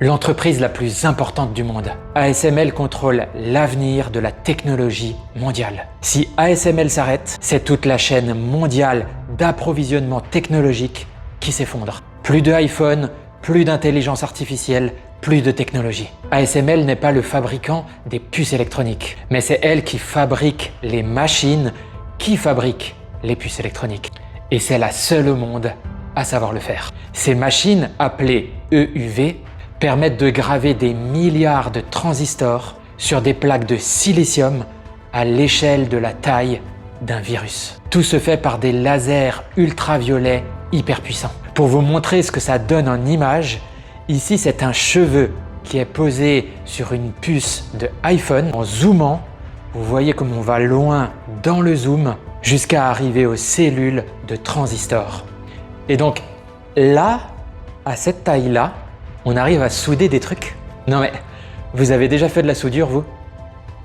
l'entreprise la plus importante du monde. ASML contrôle l'avenir de la technologie mondiale. Si ASML s'arrête, c'est toute la chaîne mondiale d'approvisionnement technologique qui s'effondre. Plus de iPhone, plus d'intelligence artificielle, plus de technologie. ASML n'est pas le fabricant des puces électroniques, mais c'est elle qui fabrique les machines qui fabriquent les puces électroniques. Et c'est la seule au monde à savoir le faire. Ces machines, appelées EUV, permettent de graver des milliards de transistors sur des plaques de silicium à l'échelle de la taille d'un virus. Tout se fait par des lasers ultraviolets hyper puissants. Pour vous montrer ce que ça donne en image, ici c'est un cheveu qui est posé sur une puce de iPhone. En zoomant, vous voyez comme on va loin dans le zoom jusqu'à arriver aux cellules de transistors. Et donc là, à cette taille-là, on arrive à souder des trucs. Non mais, vous avez déjà fait de la soudure vous?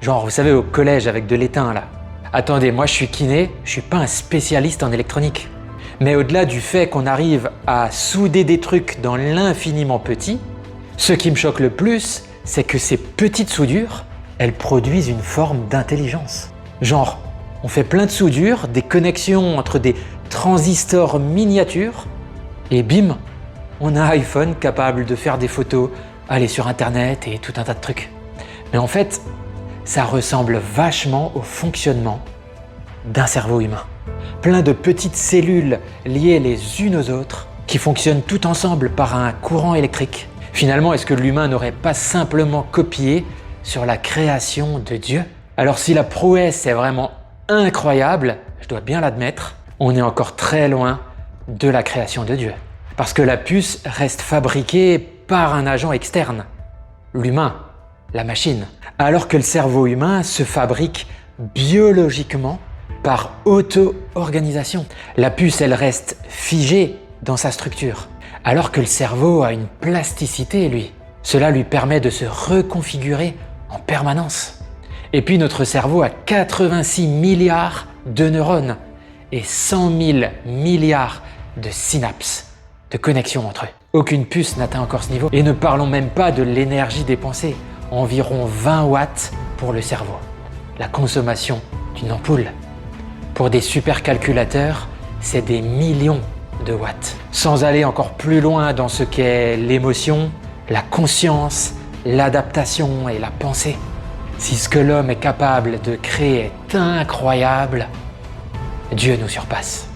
Genre, vous savez, au collège avec de l'étain là. Attendez, moi je suis kiné, je suis pas un spécialiste en électronique. Mais au-delà du fait qu'on arrive à souder des trucs dans l'infiniment petit, ce qui me choque le plus, c'est que ces petites soudures, elles produisent une forme d'intelligence. Genre, on fait plein de soudures, des connexions entre des transistors miniatures, et bim, on a un iPhone capable de faire des photos, aller sur internet et tout un tas de trucs. Mais en fait, ça ressemble vachement au fonctionnement d'un cerveau humain. Plein de petites cellules liées les unes aux autres qui fonctionnent tout ensemble par un courant électrique. Finalement, est-ce que l'humain n'aurait pas simplement copié sur la création de Dieu? Alors si la prouesse est vraiment incroyable, je dois bien l'admettre, on est encore très loin de la création de Dieu. Parce que la puce reste fabriquée par un agent externe, l'humain, la machine. Alors que le cerveau humain se fabrique biologiquement par auto-organisation. La puce, elle reste figée dans sa structure. Alors que le cerveau a une plasticité, lui. Cela lui permet de se reconfigurer en permanence. Et puis notre cerveau a 86 milliards de neurones et 100 000 milliards de synapses, de connexions entre eux. Aucune puce n'atteint encore ce niveau. Et ne parlons même pas de l'énergie dépensée, environ 20 watts pour le cerveau. La consommation d'une ampoule. Pour des supercalculateurs, c'est des millions de watts. Sans aller encore plus loin dans ce qu'est l'émotion, la conscience, l'adaptation et la pensée. Si ce que l'homme est capable de créer est incroyable, Dieu nous surpasse.